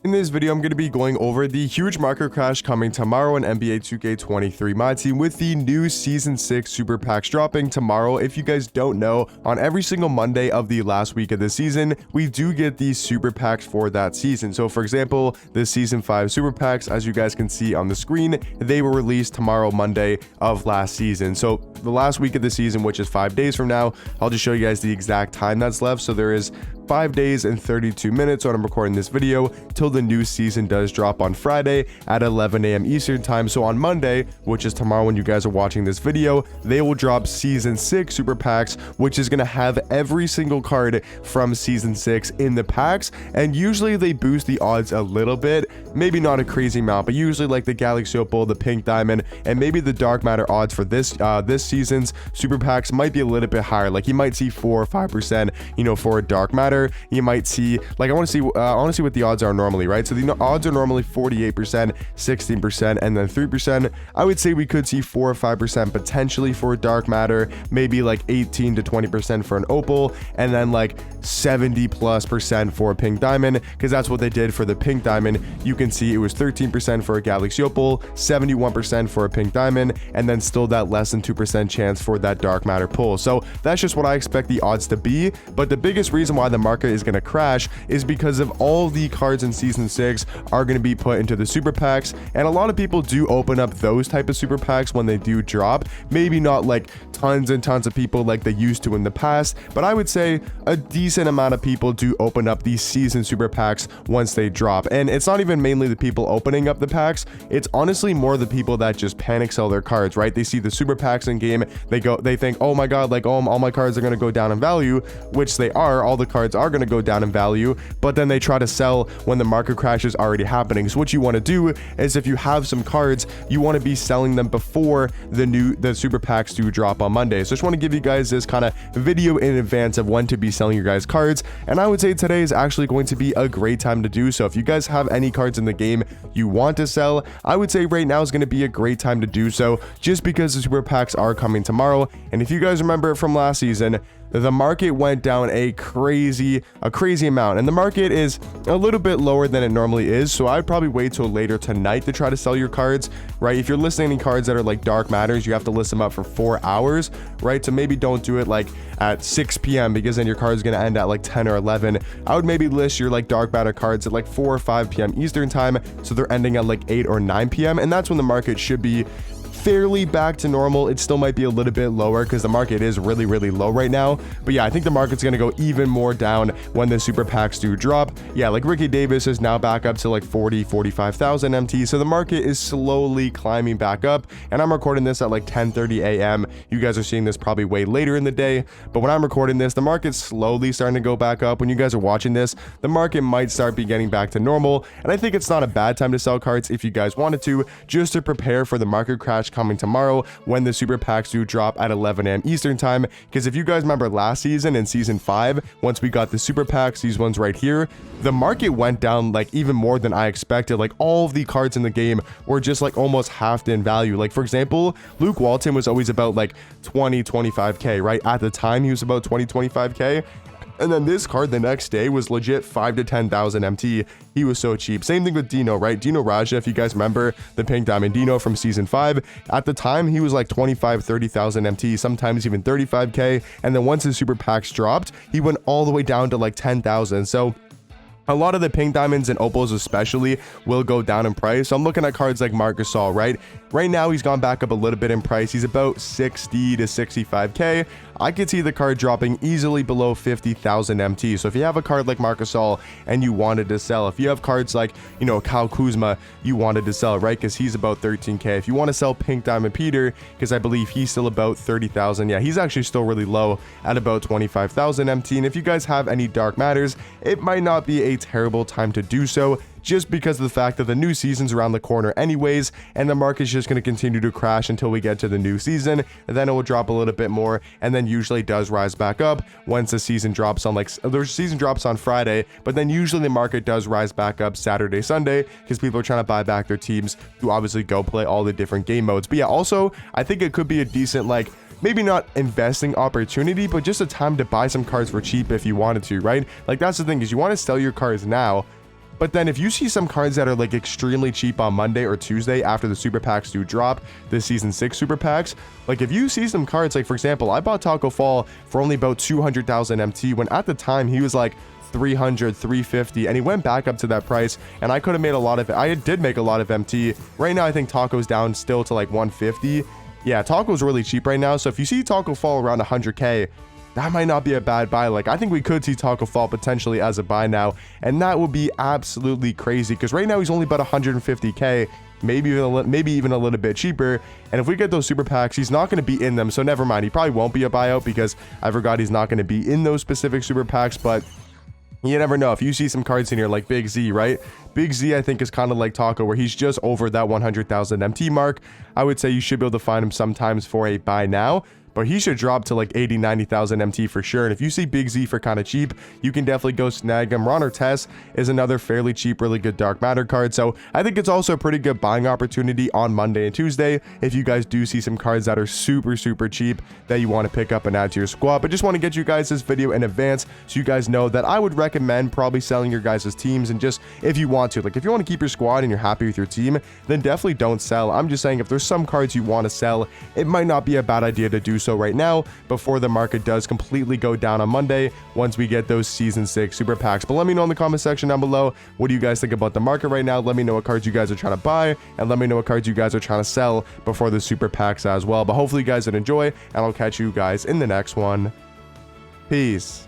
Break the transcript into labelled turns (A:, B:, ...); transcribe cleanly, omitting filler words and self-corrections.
A: In this video, I'm going to be going over the huge market crash coming tomorrow in NBA 2K23 Myteam with the new Season 6 Super Packs dropping tomorrow. If you guys don't know, on every single Monday of the last week of the season, we do get these Super Packs for that season. So for example, the Season 5 Super Packs, as you guys can see on the screen, they were released tomorrow, Monday of last season. So the last week of the season, which is 5 days from now, I'll just show you guys the exact time that's left. So there is 5 days and 32 minutes when I'm recording this video till the new season does drop on Friday at 11 a.m. Eastern time. So on Monday, which is tomorrow when you guys are watching this video, they will drop Season 6 Super Packs, which is going to have every single card from Season 6 in the packs. And usually they boost the odds a little bit, maybe not a crazy amount, but usually like the Galaxy Opal, the Pink Diamond, and maybe the Dark Matter odds for this season's Super Packs might be a little bit higher. Like you might see 4 or 5%, for a Dark Matter. You might see, like, I want to see what the odds are normally, right? So the odds are normally 48%, 16%, and then 3%. I would say we could see 4 or 5% potentially for a Dark Matter, maybe like 18 to 20% for an Opal, and then like 70+% for a Pink Diamond, because that's what they did for the Pink Diamond. You can see it was 13% for a Galaxy Opal, 71% for a Pink Diamond, and then still that less than 2% chance for that Dark Matter pull. So that's just what I expect the odds to be. But the biggest reason why the market is going to crash is because of all the cards in Season 6 are going to be put into the Super Packs, and a lot of people do open up those type of Super Packs when they do drop. Maybe not like tons and tons of people like they used to in the past, but I would say a decent amount of people do open up these Season Super Packs once they drop. And it's not even mainly the people opening up the packs, it's honestly more the people that just panic sell their cards, right? They see the Super Packs in game, they think, oh my god, like, oh, all my cards are going to go down in value, which they are. All the cards are going to go down in value, but then they try to sell when the market crash is already happening. So what you want to do is, if you have some cards, you want to be selling them before the Super Packs do drop on Monday. So I just want to give you guys this kind of video in advance of when to be selling your guys cards, and I would say today is actually going to be a great time to do so. If you guys have any cards in the game you want to sell, I would say right now is going to be a great time to do so, just because the Super Packs are coming tomorrow. And if you guys remember from last season, the market went down a crazy amount, and the market is a little bit lower than it normally is. So I'd probably wait till later tonight to try to sell your cards, right? If you're listing any cards that are like Dark Matters, you have to list them up for 4 hours, right? So maybe don't do it like at 6 p.m. because then your card is going to end at like 10 or 11. I would maybe list your like Dark Matter cards at like 4 or 5 p.m. Eastern time, so they're ending at like 8 or 9 p.m. and that's when the market should be fairly back to normal. It still might be a little bit lower because the market is really low right now, but yeah, I think the market's going to go even more down when the Super Packs do drop. Yeah, like Ricky Davis is now back up to like 45,000 MT, so the market is slowly climbing back up, and I'm recording this at like 10:30 a.m. You guys are seeing this probably way later in the day, but when I'm recording this, the market's slowly starting to go back up. When you guys are watching this, the market might start be getting back to normal, and I think it's not a bad time to sell cards if you guys wanted to, just to prepare for the market crash coming tomorrow when the Super Packs do drop at 11 a.m. Eastern time. Because if you guys remember last season in Season 5, once we got the Super Packs, these ones right here, the market went down like even more than I expected. Like all of the cards in the game were just like almost halved in value. Like for example, Luke Walton was always about like 25k, right? At the time he was about 25k. And then this card the next day was legit 5 to 10,000 MT. He was so cheap. Same thing with Dino, right? Dino Raja, if you guys remember the Pink Diamond Dino from Season 5, at the time he was like 30,000 MT, sometimes even 35k. And then once his Super Packs dropped, he went all the way down to like 10,000. So a lot of the Pink Diamonds and Opals especially will go down in price. So I'm looking at cards like Marc Gasol, right? Right now he's gone back up a little bit in price. He's about 60 to 65k. I could see the card dropping easily below 50,000 MT. So if you have a card like Marc Gasol and you wanted to sell, if you have cards like, Kyle Kuzma, you wanted to sell, right? Because he's about 13k. If you want to sell Pink Diamond Peter, because I believe he's still about 30,000. Yeah, he's actually still really low at about 25,000 MT. And if you guys have any Dark Matters, it might not be a terrible time to do so, just because of the fact that the new season's around the corner anyways, and the market's just going to continue to crash until we get to the new season, and then it will drop a little bit more, and then usually does rise back up once the season drops on the season drops on Friday, but then usually the market does rise back up Saturday, Sunday, because people are trying to buy back their teams to obviously go play all the different game modes. But yeah, also I think it could be a decent, like, maybe not investing opportunity, but just a time to buy some cards for cheap if you wanted to, right? Like that's the thing, is you want to sell your cards now But then if you see some cards that are like extremely cheap on Monday or Tuesday after the super packs do drop, the season 6 super packs, like if you see some cards, like for example, I bought Taco Fall for only about 200,000 MT when at the time he was like 300, 350, and he went back up to that price, and I could have made a lot of it. I did make a lot of MT. Right now I think Taco's down still to like 150. Yeah, Taco's really cheap right now, so if you see Taco Fall around 100k, that might not be a bad buy. Like, I think we could see Taco Fall potentially as a buy now, and that would be absolutely crazy because right now he's only about 150k, maybe even a little bit cheaper. And if we get those super packs, he's not going to be in them, so never mind. He probably won't be a buyout because I forgot he's not going to be in those specific super packs, but you never know. If you see some cards in here like Big Z, right? Big Z, I think, is kind of like Taco, where he's just over that 100,000 MT mark. I would say you should be able to find him sometimes for a buy now, but he should drop to like 80, 90,000 MT for sure. And if you see Big Z for kind of cheap, you can definitely go snag him. Ron Artest is another fairly cheap, really good Dark Matter card. So I think it's also a pretty good buying opportunity on Monday and Tuesday if you guys do see some cards that are super, super cheap that you want to pick up and add to your squad. But just want to get you guys this video in advance so you guys know that I would recommend probably selling your guys' teams. And just if you want to, like if you want to keep your squad and you're happy with your team, then definitely don't sell. I'm just saying if there's some cards you want to sell, it might not be a bad idea to do so right now before the market does completely go down on Monday once we get those season 6 super packs. But let me know in the comment section down below, what do you guys think about the market right now? Let me know what cards you guys are trying to buy, and let me know what cards you guys are trying to sell before the super packs as well. But hopefully you guys did enjoy, and I'll catch you guys in the next one. Peace.